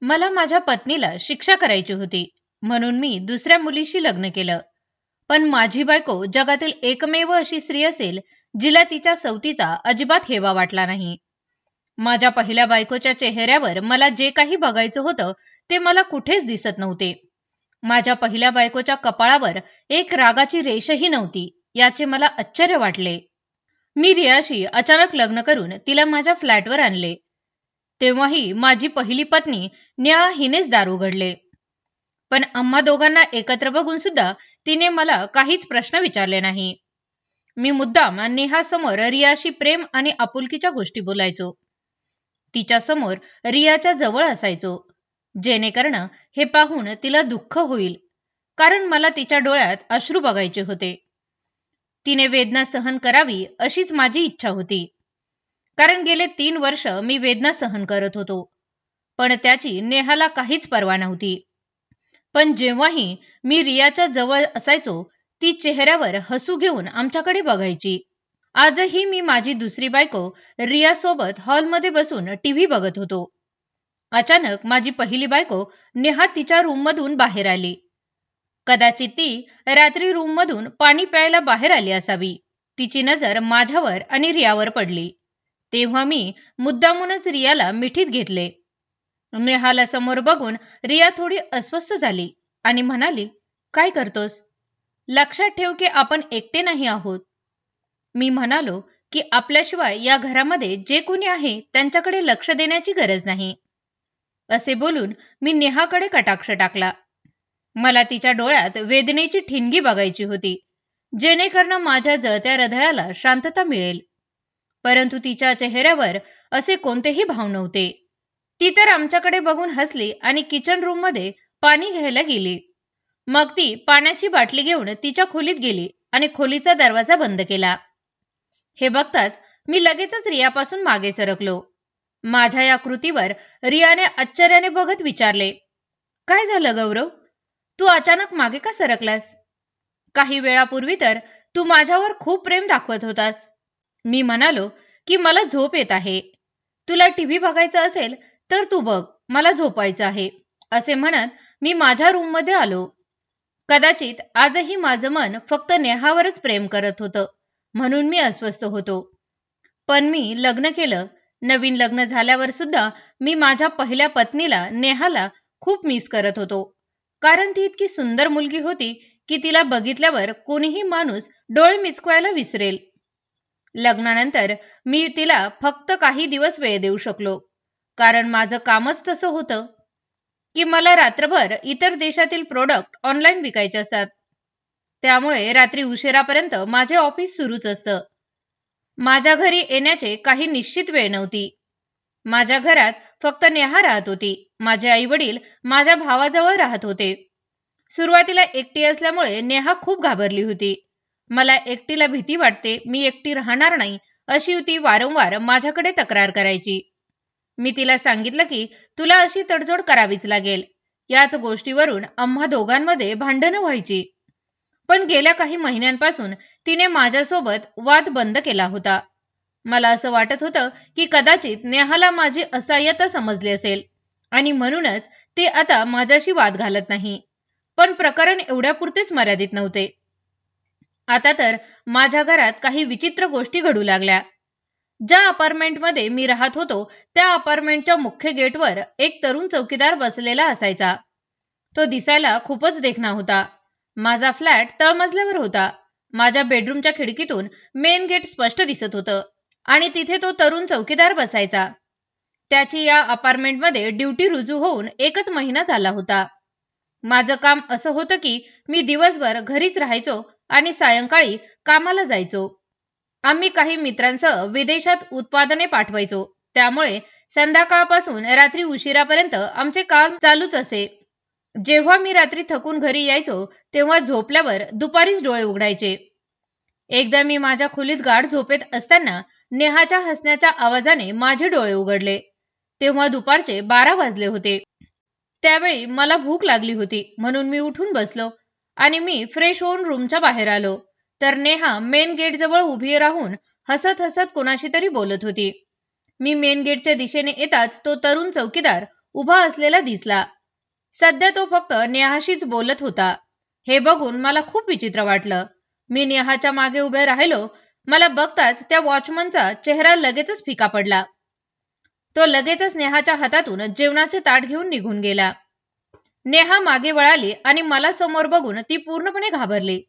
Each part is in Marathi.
मला माझ्या पत्नीला शिक्षा करायची होती, म्हणून मी दुसऱ्या मुलीशी लग्न केलं. पण माझी बायको जगातील एकमेव अशी स्त्री असेल जिला तिच्या सवतीचा अजिबात हेवा वाटला नाही. माझ्या पहिल्या बायकोच्या चेहऱ्यावर मला जे काही बघायचं होतं ते मला कुठेच दिसत नव्हते. माझ्या पहिल्या बायकोच्या कपाळावर एक रागाची रेषही नव्हती, याचे मला आश्चर्य वाटले. मी रियाशी अचानक लग्न करून तिला माझ्या फ्लॅटवर आणले. तेव्हाही माझी पहिली पत्नी नेहा हिनेच दार उघडले. पण आम्हा दोघांना एकत्र बघून सुद्धा तिने मला काहीच प्रश्न विचारले नाही. मी मुद्दाम नेहासमोर रियाशी प्रेम आणि आपुलकीच्या गोष्टी बोलायचो. तिच्या समोर रियाच्या जवळ असायचो, जेणेकरून हे पाहून तिला दुःख होईल, कारण मला तिच्या डोळ्यात अश्रू बघायचे होते. तिने वेदना सहन करावी अशीच माझी इच्छा होती, कारण गेले 3 वर्ष मी वेदना सहन करत होतो, पण त्याची नेहाला काहीच पर्वा नव्हती. पण जेव्हाही मी रियाच्या जवळ असायचो, ती चेहऱ्यावर हसू घेऊन आमच्याकडे बघायची. आजही मी माझी दुसरी बायको रियासोबत हॉलमध्ये बसून टीव्ही बघत होतो. अचानक माझी पहिली बायको नेहा तिच्या रूममधून बाहेर आली. कदाचित ती रात्री रूममधून पाणी प्यायला बाहेर आली असावी. तिची नजर माझ्यावर आणि रियावर पडली. तेव्हा मी मुद्दामूनच रियाला मिठीत घेतले. नेहाला समोर बघून रिया थोडी अस्वस्थ झाली आणि म्हणाली, "काय करतोस? लक्षात ठेव की आपण एकटे नाही आहोत." मी म्हणालो की आपल्याशिवाय या घरामध्ये जे कोणी आहे त्यांच्याकडे लक्ष देण्याची गरज नाही. असे बोलून मी नेहाकडे कटाक्ष टाकला. मला तिच्या डोळ्यात वेदनेची ठिणगी बघायची होती, जेणेकरून माझ्या जळत्या हृदयाला शांतता मिळेल. परंतु तिच्या चेहऱ्यावर असे कोणतेही भाव नव्हते. ती तर आमच्याकडे बघून हसली आणि किचन रूम मध्ये पाणी घ्यायला गेली. मग ती पाण्याची बाटली घेऊन तिच्या खोलीत गेली आणि खोलीचा दरवाजा बंद केला. हे बघताच मी लगेचच रियापासून मागे सरकलो. माझ्या या कृतीवर रियाने आश्चर्याने बघत विचारले, "काय झालं गौरव? तू अचानक मागे का सरकलास? काही वेळापूर्वी तर तू माझ्यावर खूप प्रेम दाखवत होतास." मी म्हणालो की मला झोप येत आहे. तुला टीव्ही बघायचा असेल तर तू बघ, मला झोपायचं आहे, असे म्हणत मी माझ्या रूममध्ये आलो. कदाचित आजही माझं मन फक्त नेहावरच प्रेम करत होतं, म्हणून मी अस्वस्थ होतो. पण मी लग्न केलं. नवीन लग्न झाल्यावर सुद्धा मी माझ्या पहिल्या पत्नीला नेहाला खूप मिस करत होतो, कारण ती इतकी सुंदर मुलगी होती की तिला बघितल्यावर कोणीही माणूस डोळे मिचकायला विसरेल. लग्नानंतर मी तिला फक्त काही दिवस वेळ देऊ शकलो, कारण माझं कामच तसं होतं की मला रात्रभर इतर देशातील प्रोडक्ट ऑनलाईन विकायचे असतात. त्यामुळे रात्री उशिरापर्यंत माझे ऑफिस सुरूच असतं. माझ्या घरी येण्याचे काही निश्चित वेळ नव्हती. माझ्या घरात फक्त नेहा राहत होती. माझे आई वडील माझ्या भावाजवळ राहत होते. सुरुवातीला एकटी असल्यामुळे नेहा खूप घाबरली होती. मला एकटीला भीती वाटते, मी एकटी राहणार नाही, अशी ती वारंवार माझ्याकडे तक्रार करायची. मी तिला सांगितलं की तुला अशी तडजोड करावीच लागेल. याच गोष्टीवरून आम्हा दोघांमध्ये भांडणं व्हायची. पण गेल्या काही महिन्यांपासून तिने माझ्यासोबत वाद बंद केला होता. मला असं वाटत होतं की कदाचित नेहाला माझी असहाय्यता समजली असेल आणि म्हणूनच ती आता माझ्याशी वाद घालत नाही. पण प्रकरण एवढ्यापुरतेच मर्यादित नव्हते. आता तर माझ्या घरात काही विचित्र गोष्टी घडू लागल्या. ज्या अपार्टमेंटमध्ये मी राहत होतो त्या अपार्टमेंटच्या मुख्य गेटवर एक तरुण चौकीदार बसलेला असायचा. तो दिसायला खूपच देखणा होता. माझा फ्लॅट तळमजल्यावर होता. माझ्या बेडरूमच्या खिडकीतून मेन गेट स्पष्ट दिसत होतं आणि तिथे तो तरुण चौकीदार बसायचा. त्याची या अपार्टमेंटमध्ये ड्युटी रुजू होऊन 1च महिना झाला होता. माझं काम असं होतं की मी दिवसभर घरीच राहायचो आणि सायंकाळी कामाला जायचो. आम्ही काही मित्रांसह विदेशात उत्पादने पाठवायचो, त्यामुळे संध्याकाळपासून रात्री उशिरापर्यंत आमचे काम चालूच असे. जेव्हा मी रात्री थकून घरी यायचो तेव्हा झोपल्यावर दुपारीच डोळे उघडायचे. एकदा मी माझ्या खोलीत गाढ झोपेत असताना नेहाच्या हसण्याच्या आवाजाने माझे डोळे उघडले. तेव्हा दुपारचे 12 वाजले होते. त्यावेळी मला भूक लागली होती, म्हणून मी उठून बसलो आणि मी फ्रेश होऊन रूमच्या बाहेर आलो, तर नेहा मेन गेट जवळ उभी राहून हसत हसत कोणाशी तरी बोलत होती. मी मेन गेटच्या दिशेने येताच तो तरुण चौकीदार उभा असलेला दिसला. सध्या तो फक्त नेहाशीच बोलत होता. हे बघून मला खूप विचित्र वाटलं. मी नेहाच्या मागे उभे राहिलो. मला बघताच त्या वॉचमनचा चेहरा लगेचच फिका पडला. तो लगेचच नेहाच्या हातातून जेवणाचे ताट घेऊन निघून गेला. नेहा मागे वळाली आणि मला समोर बघून ती पूर्णपणे घाबरली.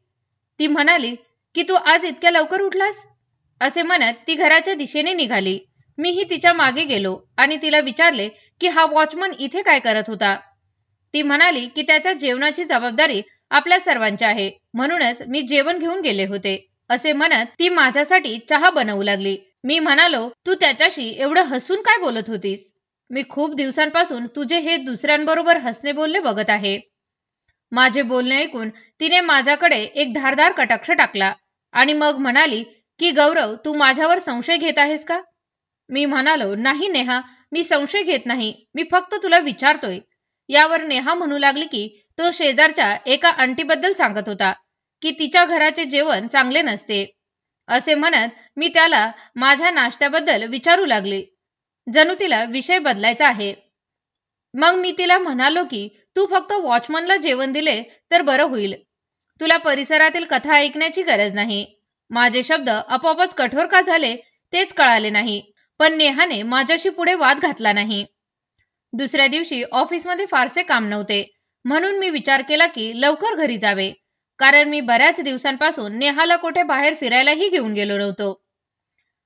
ती म्हणाली की तू आज इतक्या लवकर उठलास, असे म्हणत ती घराच्या दिशेने निघाली. मीही तिच्या मागे गेलो आणि तिला विचारले की हा वॉचमन इथे काय करत होता. ती म्हणाली की त्याच्या जेवणाची जबाबदारी आपल्या सर्वांची आहे, म्हणूनच मी जेवण घेऊन गेले होते, असे म्हणत ती माझ्यासाठी चहा बनवू लागली. मी म्हणालो, तू त्याच्याशी एवढं हसून काय बोलत होतीस? मी खूप दिवसांपासून तुझे हे दुसऱ्यांबरोबर हसणे बोलणे बघत आहे. माझे बोलणे ऐकून तिने माझ्याकडे एक धारदार कटाक्ष टाकला आणि मग म्हणाली की गौरव, तू माझ्यावर संशय घेत आहेस का? मी म्हणालो, नाही नेहा, मी संशय घेत नाही, मी फक्त तुला विचारतोय. यावर नेहा म्हणू लागली की तो शेजारच्या एका आंटीबद्दल सांगत होता की तिच्या घराचे जेवण चांगले नसते. असे म्हणत मी त्याला माझ्या नाश्त्याबद्दल विचारू लागले. जणू तिला विषय बदलायचा आहे. मग मी तिला म्हणालो की तू फक्त वॉचमनला जेवण दिले तर बरं होईल. तुला परिसरातील कथा ऐकण्याची गरज नाही. माझे शब्द आपोआपच कठोर का झाले तेच कळाले नाही, पण नेहाने माझ्याशी पुढे वाद घातला नाही. दुसऱ्या दिवशी ऑफिसमध्ये फारसे काम नव्हते, म्हणून मी विचार केला की लवकर घरी जावे, कारण मी बऱ्याच दिवसांपासून नेहाला कुठे बाहेर फिरायलाही घेऊन गेलो नव्हतो.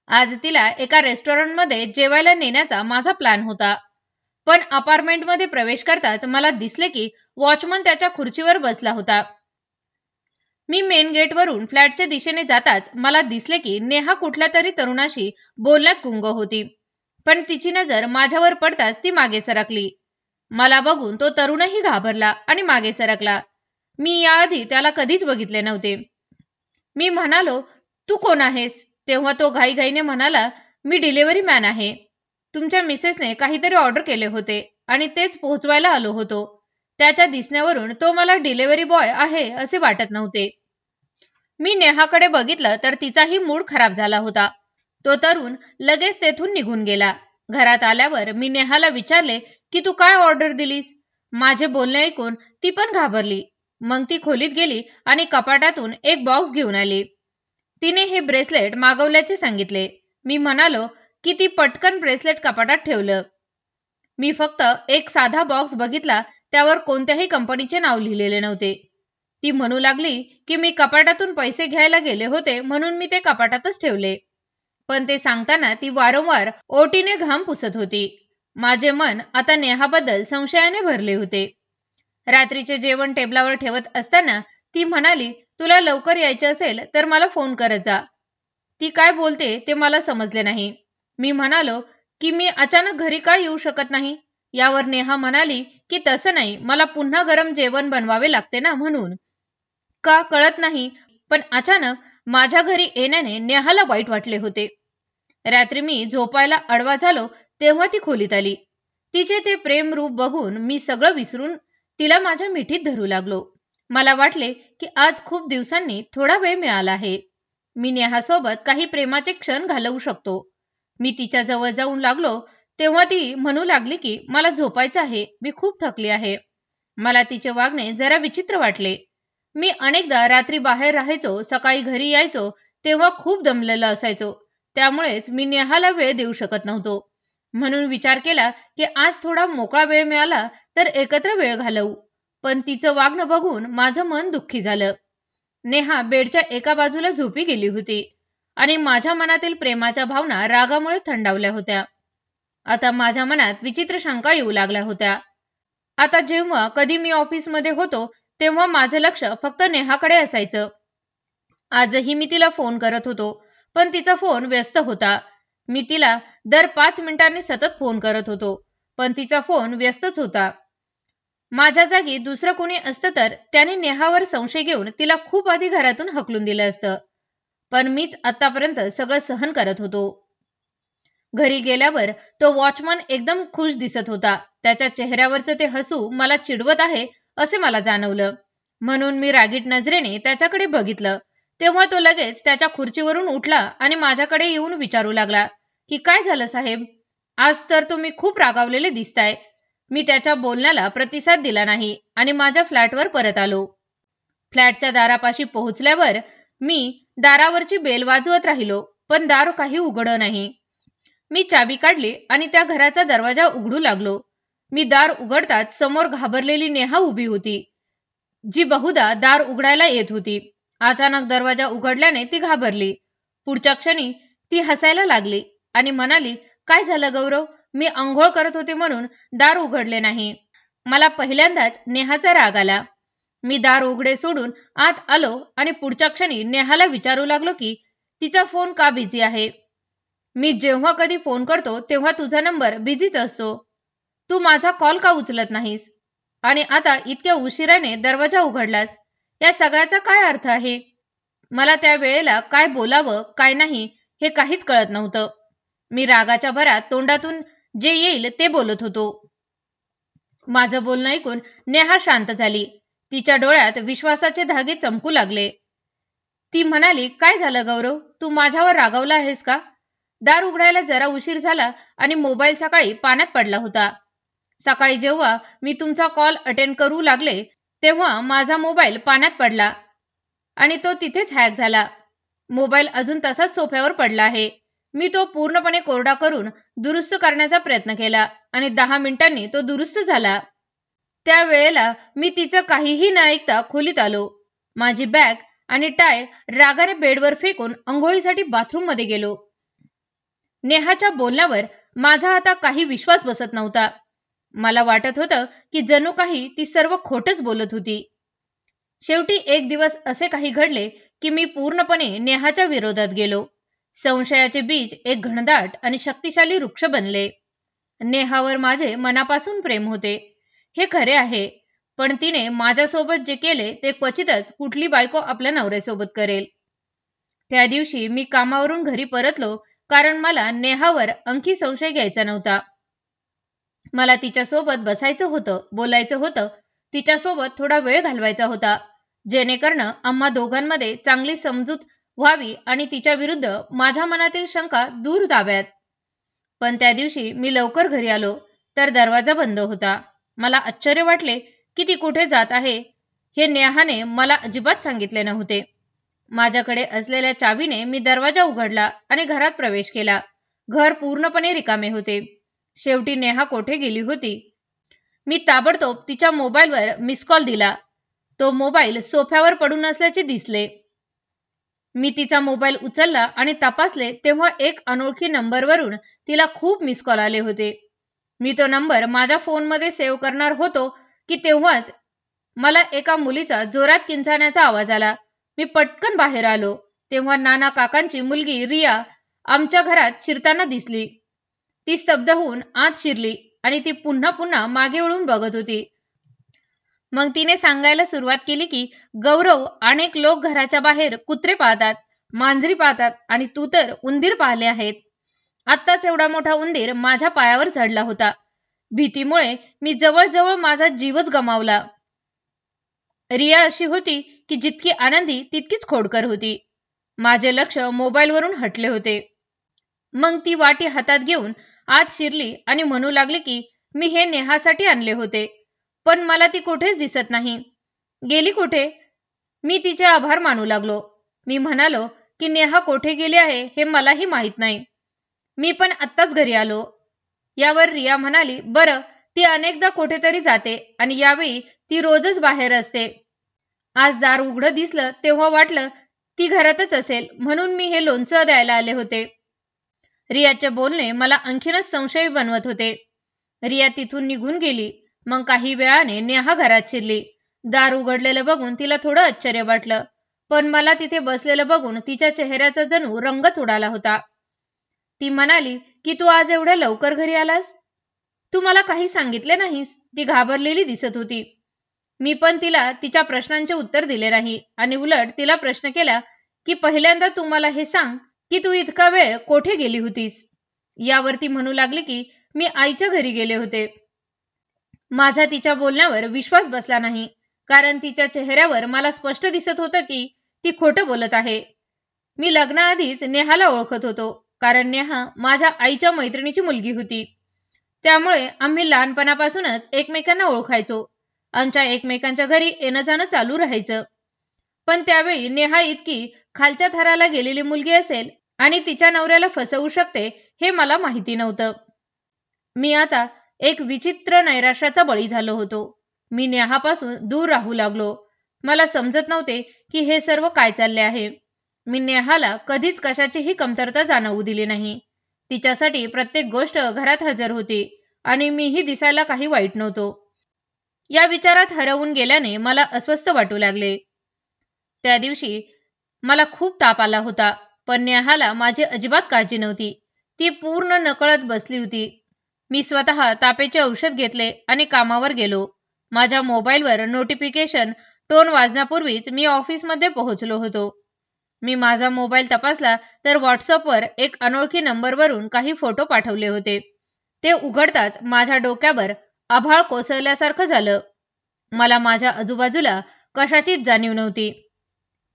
आज तिला एका रेस्टॉरंटमध्ये जेवायला नेण्याचा माझा प्लॅन होता. पण अपार्टमेंटमध्ये प्रवेश करताच मला दिसले की वॉचमन त्याच्या खुर्चीवर बसला होता. मी मेन गेटवरून फ्लॅटच्या दिशेने जाताच मला दिसले की नेहा कुठल्या तरी तरुणाशी बोलण्यात गुंग होती, पण तिची नजर माझ्यावर पडताच ती मागे सरकली. मला बघून तो तरुणही घाबरला आणि मागे सरकला. मी याआधी त्याला कधीच बघितले नव्हते. मी म्हणालो, तू कोण आहेस? तेव्हा तो घाईघाईने म्हणाला, मी डिलिव्हरी मॅन आहे. तुमच्या मिसेसने काहीतरी ऑर्डर केले होते आणि तेच पोहोचवायला आलो होतो. त्याच्या दिसण्यावरून तो मला डिलिव्हरी बॉय आहे असे वाटत नव्हते. मी नेहाकडे बघितलं तर तिचाही मूड खराब झाला होता. तो तरुण लगेच तेथून निघून गेला. घरात आल्यावर मी नेहाला विचारले की तू काय ऑर्डर दिलीस? माझे बोलणे ऐकून ती पण घाबरली. मग ती खोलीत गेली आणि कपाटातून एक बॉक्स घेऊन आली. तिने हे ब्रेसलेट मागवल्याचे सांगितले. मी म्हणालो की ती पटकन ब्रेसलेट कपाटात ठेवलं. मी फक्त एक साधा बॉक्स बघितला, त्यावर कोणत्याही कंपनीचे नाव लिहिलेले नव्हते. ती म्हणू लागली की मी कपाटातून पैसे घ्यायला गेले होते म्हणून मी ते कपाटातच ठेवले. पण ते सांगताना ती वारंवार ओटीने घाम पुसत होती. माझे मन आता नेहाबद्दल संशयाने भरले होते. रात्रीचे जेवण टेबलावर ठेवत असताना ती म्हणाली, तुला लवकर यायचे असेल तर मला फोन करत जा. ती काय बोलते ते मला समजले नाही. मी म्हणालो की मी अचानक घरी का येऊ शकत नाही? यावर नेहा म्हणाली की तसं नाही, मला पुन्हा गरम जेवण बनवावे लागते ना म्हणून. का कळत नाही, पण अचानक माझ्या घरी येण्याने नेहाला वाईट वाटले होते. रात्री मी झोपायला आडवा झालो तेव्हा ती खोलीत आली. तिचे ते प्रेम रूप बघून मी सगळं विसरून तिला माझ्या मिठीत धरू लागलो. मला वाटले की आज खूप दिवसांनी थोडा वेळ मिळाला आहे. मी नेहासोबत काही प्रेमाचे क्षण घालवू शकतो. मी तिच्या जवळ जाऊन लागलो तेव्हा ती म्हणू लागली की मला झोपायचं आहे, मी खूप थकली आहे. मला तिचे वागणे जरा विचित्र वाटले. मी अनेकदा रात्री बाहेर राहायचो, सकाळी घरी यायचो तेव्हा खूप दमलेलं असायचो. त्यामुळेच मी नेहाला वेळ देऊ शकत नव्हतो. म्हणून विचार केला की आज थोडा मोकळा वेळ मिळाला तर एकत्र वेळ घालवू. पण तिचं वागणं बघून माझं मन दुःखी झालं. नेहा बेडच्या एका बाजूला झोपी गेली होती आणि माझ्या मनातील प्रेमाच्या भावना रागामुळे थंडावल्या होत्या. आता माझ्या मनात विचित्र शंका येऊ लागल्या होत्या. आता जेव्हा कधी मी ऑफिसमध्ये होतो तेव्हा माझं लक्ष फक्त नेहाकडे असायचं. आजही मी तिला फोन करत होतो, पण तिचा फोन व्यस्त होता. मी तिला दर 5 मिनिटांनी सतत फोन करत होतो, पण तिचा फोन व्यस्तच होता. माझ्या जागी दुसरं कोणी असतं तर त्याने नेहावर संशय घेऊन तिला खूप आधी घरातून हकलून दिलं असतं. पण मीच आतापर्यंत सगळं सहन करत होतो. घरी गेल्यावर तो वॉचमन एकदम खुश दिसत होता. त्याच्या चेहऱ्यावरचं ते हसू मला चिडवत आहे असे मला जाणवलं. म्हणून मी रागीट नजरेने त्याच्याकडे बघितलं. तेव्हा तो लगेच त्याच्या खुर्चीवरून उठला आणि माझ्याकडे येऊन विचारू लागला की काय झालं साहेब? आज तर तुम्ही खूप रागावलेले दिसताय. मी त्याच्या बोलण्याला प्रतिसाद दिला नाही आणि माझ्या फ्लॅटवर परत आलो. फ्लॅटच्या दारापाशी पोहोचल्यावर मी दारावरची बेल वाजवत राहिलो, पण दार काही उघडं नाही. मी चाबी काढली आणि त्या घराचा दरवाजा उघडू लागलो. मी दार उघडताच समोर घाबरलेली नेहा उभी होती, जी बहुधा दार उघडायला येत होती. अचानक दरवाजा उघडल्याने ती घाबरली. पुढच्या क्षणी ती हसायला लागली आणि म्हणाली, काय झालं गौरव? मी अंघोळ करत होते म्हणून दार उघडले नाही. मला पहिल्यांदाच नेहाचा राग आला. मी दार उघडे सोडून आत आलो आणि पुढच्या क्षणी नेहाला विचारू लागलो की तिचा फोन का बिझी आहे. मी जेव्हा कधी फोन करतो तेव्हा तुझा नंबर बिझीच असतो. तू माझा कॉल का उचलत नाहीस? आणि आता इतक्या उशिराने दरवाजा उघडलास. या सगळ्याचा काय अर्थ आहे? मला त्या वेळेला काय बोलावं काय नाही हे काहीच कळत नव्हतं. मी रागाच्या भरात तोंडातून जे येईल ते बोलत होतो. माझं बोलणं ऐकून नेहा शांत झाली. तिच्या डोळ्यात विश्वासाचे धागे चमकू लागले. ती म्हणाली, काय झालं गौरव? तू माझ्यावर रागावला आहेस का? दार उघडायला जरा उशीर झाला आणि मोबाईल सकाळी पाण्यात पडला होता. सकाळी जेव्हा मी तुमचा कॉल अटेंड करू लागले तेव्हा माझा मोबाईल पाण्यात पडला आणि तो तिथेच हॅक झाला. मोबाईल अजून तसाच सोफ्यावर पडला आहे. मी तो पूर्णपणे कोरडा करून दुरुस्त करण्याचा प्रयत्न केला आणि 10 मिनिटांनी तो दुरुस्त झाला. त्या वेळेला मी तिचं काहीही न ऐकता खोलीत आलो. माझी बॅग आणि टाय रागाने बेडवर फेकून अंघोळीसाठी बाथरूममध्ये गेलो. नेहाच्या बोलण्यावर माझा आता काही विश्वास बसत नव्हता. मला वाटत होतं की जणू काही ती सर्व खोटच बोलत होती. शेवटी एक दिवस असे काही घडले की मी पूर्णपणे नेहाच्या विरोधात गेलो. संशयाचे बीज एक घनदाट आणि शक्तिशाली वृक्ष बनले. नेहावर माझे मनापासून प्रेम होते, हे खरे आहे, पण तिने माझ्यासोबत जे केले ते क्वचितच कुठली बायको आपल्या नवऱ्यासोबत करेल. त्या दिवशी मी कामावरून घरी परतलो कारण मला नेहावर आणखी संशय घ्यायचा नव्हता. मला तिच्यासोबत बसायचं होतं, बोलायचं होतं, तिच्यासोबत थोडा वेळ घालवायचा होता, जेणेकरून आम्हा दोघांमध्ये चांगली समजूत व्हावी आणि तिच्या विरुद्ध माझ्या मनातील शंका दूर जाव्यात. पण त्या दिवशी मी लवकर घरी आलो तर दरवाजा बंद होता. मला आश्चर्य वाटले की ती कुठे जात आहे हे नेहाने मला अजिबात सांगितले नव्हते. माझ्याकडे असलेल्या चावीने मी दरवाजा उघडला आणि घरात प्रवेश केला. घर पूर्णपणे रिकामे होते. शेवटी नेहा कोठे गेली होती? मी ताबडतोब तिच्या मोबाईलवर मिस कॉल दिला. तो मोबाईल सोफ्यावर पडून असल्याचे दिसले. मी तिचा मोबाईल उचलला आणि तपासले तेव्हा एक अनोळखी नंबरवरून तिला खूप मिस कॉल आले होते. मी तो नंबर माझ्या फोनमध्ये सेव्ह करणार होतो की तेव्हाच मला एका मुलीचा जोरात किंचाळण्याचा आवाज आला. मी पटकन बाहेर आलो तेव्हा नाना काकांची मुलगी रिया आमच्या घरात शिरताना दिसली. ती स्तब्ध होऊन आत शिरली आणि ती पुन्हा पुन्हा मागे वळून बघत होती. मग तिने सांगायला सुरुवात केली की गौरव, अनेक लोक घराच्या बाहेर कुत्रे पाहतात, मांजरी पाहतात आणि तू तर उंदीर पाहिले आहेत. आत्ताच एवढा मोठा उंदीर माझ्या पायावर चढला होता. भीतीमुळे मी जवळजवळ माझा जीवच गमावला. रिया अशी होती की जितकी आनंदी तितकीच खोडकर होती. माझे लक्ष मोबाईलवरून हटले होते. मग ती वाटी हातात घेऊन आत शिरली आणि म्हणू लागली की मी हे नेहासाठी आणले होते, पण मला ती कुठेच दिसत नाही. गेली कुठे? मी तिचे आभार मानू लागलो. मी म्हणालो की नेहा कोठे गेली आहे हे मलाही माहीत नाही. मी पण आत्ताच घरी आलो. यावर रिया म्हणाली, बरं, ती अनेकदा कुठेतरी जाते आणि यावेळी ती रोजच बाहेर असते. आज दार उघडं दिसलं तेव्हा वाटलं ती घरातच असेल, म्हणून मी हे लोणचं द्यायला आले होते. रियाचे बोलणे मला आणखीनच संशयी बनवत होते. रिया तिथून निघून गेली. मग काही वेळाने नेहा घरात शिरली. दार उघडलेलं बघून तिला थोडं आश्चर्य वाटलं, पण मला तिथे बसलेलं बघून तिच्या चेहऱ्याचा जणू रंगच उडाला होता. ती म्हणाली की तू आज एवढ्या लवकर घरी आलास? तू मला काही सांगितले नाहीस. ती घाबरलेली दिसत होती. मी पण तिला तिच्या प्रश्नांचे उत्तर दिले नाही आणि उलट तिला प्रश्न केला की पहिल्यांदा तू मला हे सांग की तू इतका वेळ कोठे गेली होतीस? यावरती म्हणू लागली की मी आईच्या घरी गेले होते. माझा तिच्या बोलण्यावर विश्वास बसला नाही, कारण तिच्या चेहऱ्यावर मला स्पष्ट दिसत होतं की ती खोटं बोलत आहे. मी लग्नाआधीच नेहाला ओळखत होतो, कारण नेहा माझ्या आईच्या मैत्रिणीची मुलगी होती. त्यामुळे आम्ही लहानपणापासूनच एकमेकांना ओळखायचो. आमच्या एकमेकांच्या घरी येणं जाणं चालू राहायचं. पण त्यावेळी नेहा इतकी खालच्या थराला गेलेली मुलगी असेल आणि तिच्या नवऱ्याला फसवू शकते हे मला माहिती नव्हतं. मी आता एक विचित्र नैराश्याचा बळी झालो होतो. मी नेहापासून दूर राहू लागलो. मला समजत नव्हते की हे सर्व काय चालले आहे. मी नेहाला कधीच कशाचीही कमतरता जाणवू दिली नाही. तिच्यासाठी प्रत्येक गोष्ट घरात हजर होती आणि मीही दिसायला काही वाईट नव्हतो. या विचारात हरवून गेल्याने मला अस्वस्थ वाटू लागले. त्या दिवशी मला खूप ताप आला होता, पण नेहाला माझी अजिबात काळजी नव्हती. ती पूर्ण नकळत बसली होती. मी स्वतः तापेचे औषध घेतले आणि कामावर गेलो. माझ्या मोबाईलवर नोटिफिकेशन टोन वाजण्यापूर्वीच मी ऑफिसमध्ये पोहोचलो होतो. मी माझा मोबाईल तपासला तर व्हॉट्सअपवर एक अनोळखी नंबरवरून काही फोटो पाठवले होते. ते उघडताच माझ्या डोक्यावर आभाळ कोसळल्यासारखं झालं. मला माझ्या आजूबाजूला कशाचीच जाणीव नव्हती.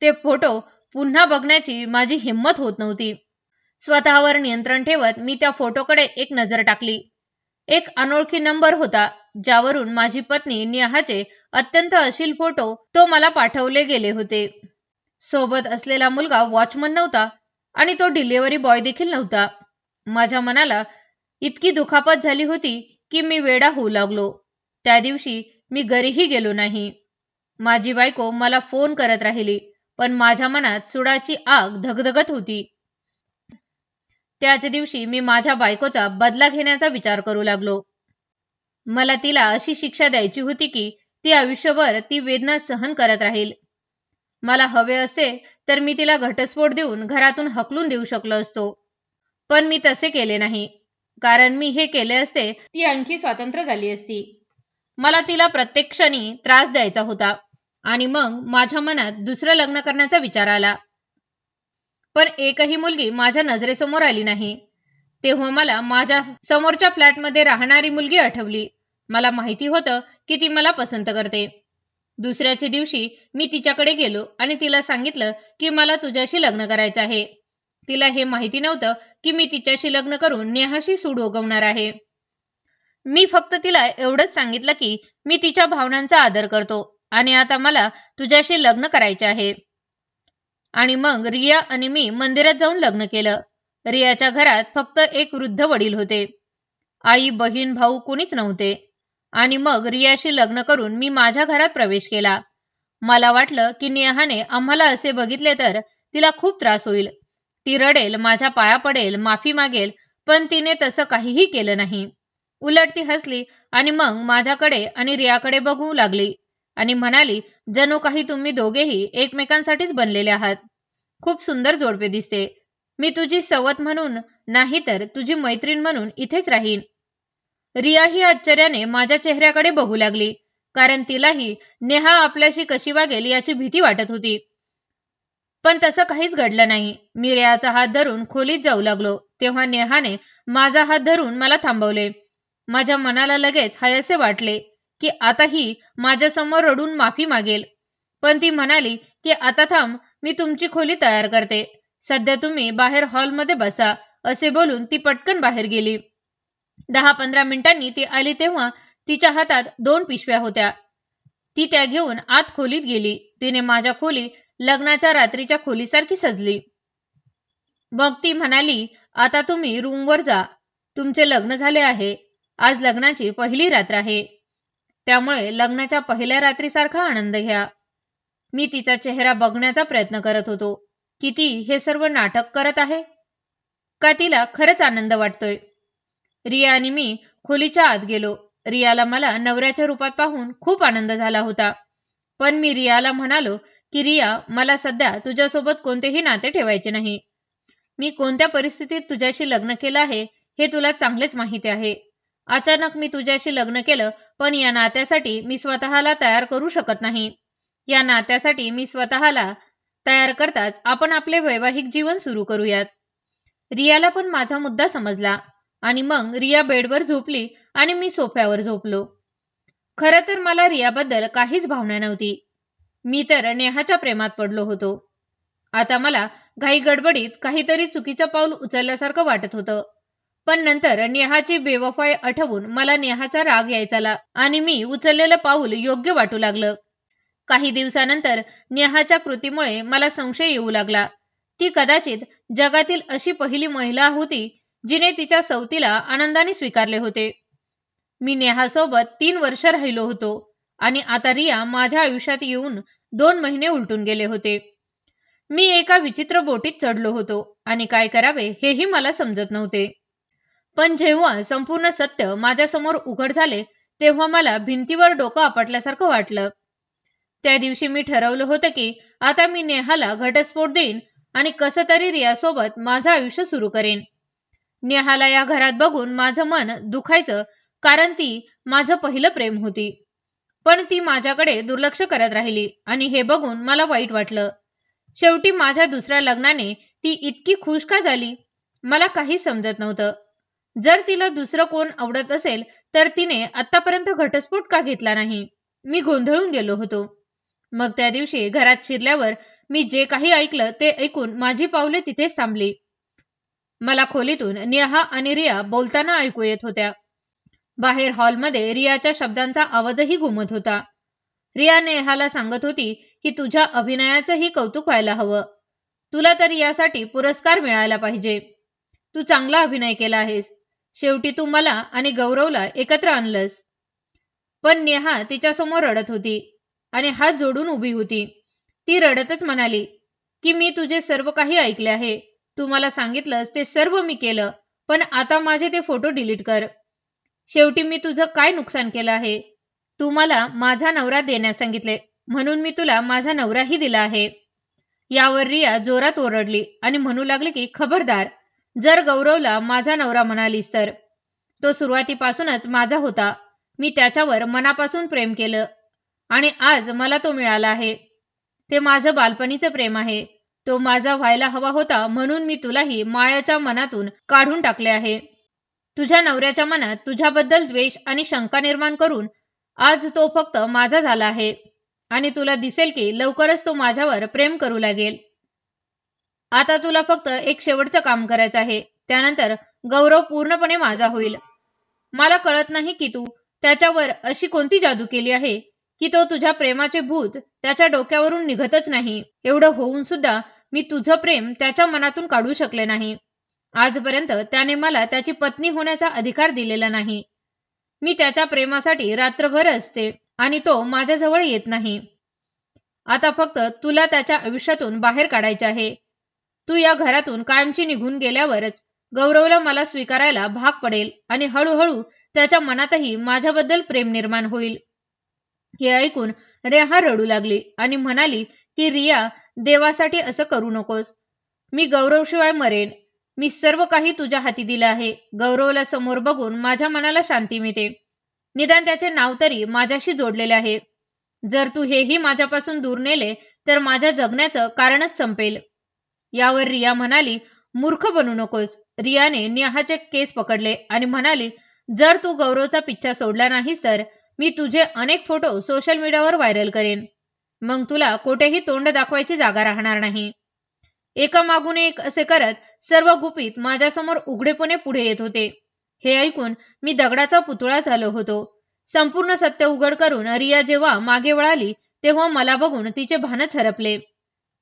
ते फोटो पुन्हा बघण्याची माझी हिंमत होत नव्हती. स्वतःवर नियंत्रण ठेवत मी त्या फोटोकडे एक नजर टाकली. एक अनोळखी नंबर होता, ज्यावरून माझी पत्नी नेहाचे अत्यंत अश्लील फोटो तो मला पाठवले गेले होते. सोबत असलेला मुलगा वॉचमन नव्हता आणि तो डिलिव्हरी बॉय देखील नव्हता. माझ्या मनाला इतकी दुखापत झाली होती की मी वेडा होऊ लागलो. त्या दिवशी मी घरीही गेलो नाही. माझी बायको मला फोन करत राहिली, पण माझ्या मनात सुडाची आग धगधगत होती. त्याच दिवशी मी माझ्या बायकोचा बदला घेण्याचा विचार करू लागलो. मला तिला अशी शिक्षा द्यायची होती की ती आयुष्यभर ती वेदना सहन करत राहील. मला हवे असते तर मी तिला घटस्फोट देऊन घरातून हकलून देऊ शकलो असतो. पण मी तसे केले नाही, कारण मी हे केले असते ती आणखी स्वतंत्र झाली असती. मला तिला प्रत्येक क्षणी त्रास द्यायचा होता आणि मग माझ्या मनात दुसरं लग्न करण्याचा विचार आला. पण एकही मुलगी माझ्या नजरेसमोर आली नाही. तेव्हा मला माझ्या समोरच्या फ्लॅटमध्ये राहणारी मुलगी आठवली. मला माहिती होतं की ती मला पसंत करते. दुसऱ्याच्या दिवशी मी तिच्याकडे गेलो आणि तिला सांगितलं की मला तुझ्याशी लग्न करायचं आहे. तिला हे माहिती नव्हतं की मी तिच्याशी लग्न करून नेहाशी सूड उगवणार आहे. मी फक्त तिला एवढंच सांगितलं की मी तिच्या भावनांचा आदर करतो आणि आता मला तुझ्याशी लग्न करायचे आहे. आणि मग रिया आणि मी मंदिरात जाऊन लग्न केलं. रियाच्या घरात फक्त एक वृद्ध वडील होते. आई, बहीण, भाऊ कोणीच नव्हते. आणि मग रियाशी लग्न करून मी माझ्या घरात प्रवेश केला. मला वाटलं की नेहाने आम्हाला असे बघितले तर तिला खूप त्रास होईल. ती रडेल, माझ्या पाया पडेल, माफी मागेल, पण तिने तसं काहीही केलं नाही. उलट ती हसली आणि मग माझ्याकडे आणि रियाकडे बघू लागली आणि म्हणाली, जणू काही तुम्ही दोघेही एकमेकांसाठीच बनलेले आहात. खूप सुंदर जोडपे दिसते. मी तुझी सवत म्हणून नाही तर तुझी मैत्रीण म्हणून इथेच राहीन. रिया ही आश्चर्याने माझ्या चेहऱ्याकडे बघू लागली, कारण तिलाही नेहा आपल्याशी कशी वागेल याची भीती वाटत होती. पण तसं काहीच घडलं नाही. मी रियाचा हात धरून खोलीत जाऊ लागलो तेव्हा नेहाने माझा हात धरून मला थांबवले. माझ्या मनाला लगेच हायसे वाटले की आता ही माझ्यासमोर रडून माफी मागेल. पण ती म्हणाली की आता थांब, मी तुमची खोली तयार करते. सध्या तुम्ही बाहेर हॉलमध्ये बसा, असे बोलून ती पटकन बाहेर गेली. 10-15 मिनिटांनी ती आली तेव्हा तिच्या हातात 2 पिशव्या होत्या. ती त्या घेऊन आत खोलीत गेली. तिने माझ्या खोली लग्नाच्या रात्रीच्या खोलीसारखी सजली. मग ती म्हणाली, आता तुम्ही रूमवर जा. तुमचे लग्न झाले आहे. आज लग्नाची पहिली रात्र आहे. त्यामुळे लग्नाच्या पहिल्या रात्रीसारखा आनंद घ्या. मी तिचा चेहरा बघण्याचा प्रयत्न करत होतो. की ती हे सर्व नाटक करत आहे का तिला खरंच आनंद वाटतोय. रिया आणि मी खोलीच्या आत गेलो. रियाला मला नवऱ्याच्या रूपात पाहून खूप आनंद झाला होता. पण मी रियाला म्हणालो की रिया, मला सध्या तुझ्यासोबत कोणतेही नाते ठेवायचे नाही. मी कोणत्या परिस्थितीत तुझ्याशी लग्न केलं आहे हे तुला चांगलेच माहिती आहे. अचानक मी तुझ्याशी लग्न केलं, पण या नात्यासाठी मी स्वतःला तयार करू शकत नाही. या नात्यासाठी मी स्वतःला तयार करताच आपण आपले वैवाहिक जीवन सुरू करूयात. रियाला पण माझा मुद्दा समजला आणि मग रिया बेडवर झोपली आणि मी सोफ्यावर झोपलो. खरं तर मला रियाबद्दल काहीच भावना नव्हती. मी तर नेहाच्या प्रेमात पडलो होतो. आता मला घाई गडबडीत काहीतरी चुकीचं पाऊल उचलल्यासारखं वाटत होतं. पण नंतर नेहाची बेवफाई आठवून मला नेहाचा राग यायचा आणि मी उचललेलं पाऊल योग्य वाटू लागलं. काही दिवसानंतर नेहाच्या कृतीमुळे मला संशय येऊ लागला. ती कदाचित जगातील अशी पहिली महिला होती जिने तिच्या सवतीला आनंदाने स्वीकारले होते. मी नेहासोबत 3 वर्ष राहिलो होतो आणि आता रिया माझ्या आयुष्यात येऊन 2 महिने उलटून गेले होते. मी एका विचित्र बोटीत चढलो होतो आणि काय करावे हेही मला समजत नव्हते. पण जेव्हा संपूर्ण सत्य माझ्यासमोर उघड झाले तेव्हा मला भिंतीवर डोकं आपटल्यासारखं वाटलं. त्या दिवशी मी ठरवलं होतं की आता मी नेहाला घटस्फोट देईन आणि कसं तरी रियासोबत माझं आयुष्य सुरू करेन. नेहाला या घरात बघून माझं मन दुखायचं, कारण ती माझं पहिलं प्रेम होती. पण ती माझ्याकडे दुर्लक्ष करत राहिली आणि हे बघून मला वाईट वाटलं. शेवटी माझ्या दुसऱ्या लग्नाने ती इतकी खुश का झाली मला काही समजत नव्हतं. जर तिला दुसरं कोण आवडत असेल तर तिने आतापर्यंत घटस्फोट का घेतला नाही? मी गोंधळून गेलो होतो. मग त्या दिवशी घरात शिरल्यावर मी जे काही ऐकलं ते ऐकून माझी पावले तिथेच थांबली. मला खोलीतून नेहा आणि रिया बोलताना ऐकू येत होत्या. बाहेर हॉलमध्ये रियाच्या शब्दांचा आवाजही घुमत होता. रिया नेहाला सांगत होती की तुझ्या अभिनयाचंही कौतुक व्हायला हवं. तुला तर यासाठी पुरस्कार मिळायला पाहिजे. तू चांगला अभिनय केला आहेस. शेवटी तू मला आणि गौरवला एकत्र आणलंस. पण नेहा तिच्यासमोर रडत होती आणि हात जोडून उभी होती. ती रडतच म्हणाली की मी तुझे सर्व काही ऐकले आहे. तू मला सांगितलंस ते सर्व मी केलं, पण आता माझे ते फोटो डिलीट कर. शेवटी मी तुझं काय नुकसान केलं आहे? तू मला माझा नवरा देण्यास सांगितले म्हणून मी तुला माझा नवराही दिला आहे. यावर रिया जोरात ओरडली आणि म्हणू लागली की खबरदार, जर गौरवला माझा नवरा म्हणालीस तर. तो सुरुवातीपासूनच माझा होता. मी त्याच्यावर मनापासून प्रेम केलं आणि आज मला तो मिळाला आहे. ते माझं बालपणीचं प्रेम आहे. तो माझा व्हायला हवा होता म्हणून मी तुलाही मायाच्या मनातून काढून टाकले आहे. तुझ्या नवऱ्याच्या मनात तुझ्याबद्दल द्वेष आणि शंका निर्माण करून आज तो फक्त माझा झाला आहे आणि तुला दिसेल की लवकरच तो माझ्यावर प्रेम करू लागेल. आता तुला फक्त एक शेवटचं काम करायचं आहे. त्यानंतर गौरव पूर्णपणे माझा होईल. मला कळत नाही की तू त्याच्यावर अशी कोणती जादू केली आहे की तो तुझ्या प्रेमाचे भूत त्याच्या डोक्यावरून निघतच नाही. एवढं होऊन सुद्धा मी तुझं प्रेम त्याच्या मनातून काढू शकले नाही. आजपर्यंत त्याने मला त्याची पत्नी होण्याचा अधिकार दिलेला नाही. मी त्याच्या प्रेमासाठी रात्रभर असते आणि तो माझ्याजवळ येत नाही. आता फक्त तुला त्याच्या आयुष्यातून बाहेर काढायचे आहे. तू या घरातून कायमची निघून गेल्यावरच गौरवला मला स्वीकारायला भाग पडेल आणि हळूहळू त्याच्या मनातही माझ्याबद्दल प्रेम निर्माण होईल. हे ऐकून रेहा रडू लागली आणि म्हणाली की रिया, देवासाठी असं करू नकोस. मी गौरवशिवाय मरेन. मी सर्व काही तुझ्या हाती दिलं आहे. गौरवला समोर बघून माझ्या मनाला शांती मिळते. निदान त्याचे नाव तरी माझ्याशी जोडलेले आहे. जर तू हेही माझ्यापासून दूर नेले तर माझ्या जगण्याचं कारणच संपेल. यावर रिया म्हणाली, मूर्ख बनू नकोस. रियाने नेहाचे केस पकडले आणि म्हणाली, जर तू गौरवचा पिच्छा सोडला नाहीस तर मी तुझे अनेक फोटो सोशल मीडियावर व्हायरल करेन. मग तुला कोठेही तोंड दाखवायची जागा राहणार नाही. एकामागून एक असे करत सर्व गुपित माझ्यासमोर उघडेपणे पुढे येत होते. हे ऐकून मी दगडाचा पुतळा झालो होतो. संपूर्ण सत्य उघड करून रिया जेव्हा मागे वळाली तेव्हा मला बघून तिचे भानच हरपले.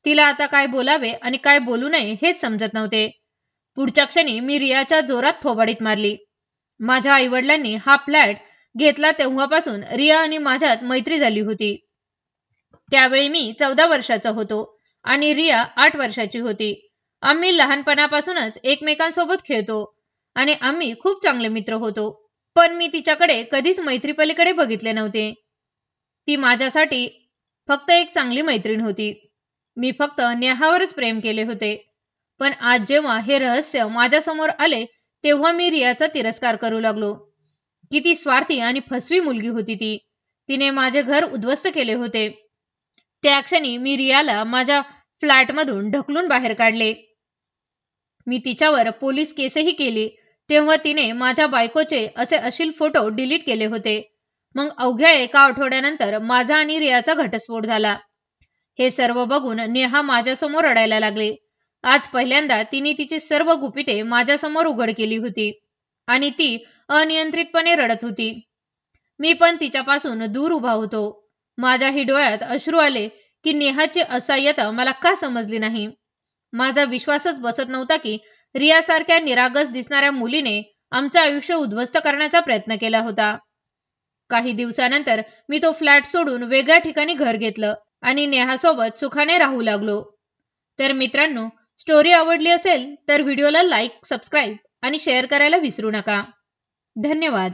तिला आता काय बोलावे आणि काय बोलू नये हेच समजत नव्हते. पुढच्या क्षणी मी रियाच्या जोरात थोबाडीत मारली. माझ्या आईवडिलांनी हा फ्लॅट घेतला तेव्हापासून रिया आणि माझ्यात मैत्री झाली होती. त्यावेळी मी 14 वर्षाचा होतो आणि रिया 8 वर्षाची होती. आम्ही लहानपणापासूनच एकमेकांसोबत खेळतो आणि आम्ही खूप चांगले मित्र होतो. पण मी तिच्याकडे कधीच मैत्रीपलीकडे बघितले नव्हते. ती माझ्यासाठी फक्त एक चांगली मैत्रीण होती. मी फक्त नेहावरच प्रेम केले होते. पण आज जेव्हा हे रहस्य माझ्यासमोर आले तेव्हा मी रियाचा तिरस्कार करू लागलो. किती स्वार्थी आणि फसवी मुलगी होती ती. तिने माझे घर उद्ध्वस्त केले होते. त्या क्षणी मी रियाला माझ्या फ्लॅटमधून ढकलून बाहेर काढले. मी तिच्यावर पोलीस केसही केली. तेव्हा तिने माझ्या बायकोचे असे अश्लील फोटो डिलीट केले होते. मग अवघ्या एका आठवड्यानंतर माझा आणि रियाचा घटस्फोट झाला. हे सर्व बघून नेहा माझ्यासमोर रडायला लागली. आज पहिल्यांदा तिने तिची सर्व गुपिते माझ्यासमोर उघड केली होती. आणि ती अनियंत्रितपणे रडत होती. मी पण तिच्यापासून दूर उभा होतो. माझ्याही डोळ्यात अश्रू आले की नेहाची असहाय्यता मला का समजली नाही. माझा विश्वासच बसत नव्हता की रियासारख्या निरागस दिसणाऱ्या मुलीने आमचं आयुष्य उद्ध्वस्त करण्याचा प्रयत्न केला होता. काही दिवसानंतर मी तो फ्लॅट सोडून वेगळ्या ठिकाणी घर घेतलं आणि नेहासोबत सुखाने राहू लागलो. तर मित्रांनो, स्टोरी आवडली असेल तर व्हिडिओला लाईक, सबस्क्राईब आणि शेअर करायला विसरू नका. धन्यवाद.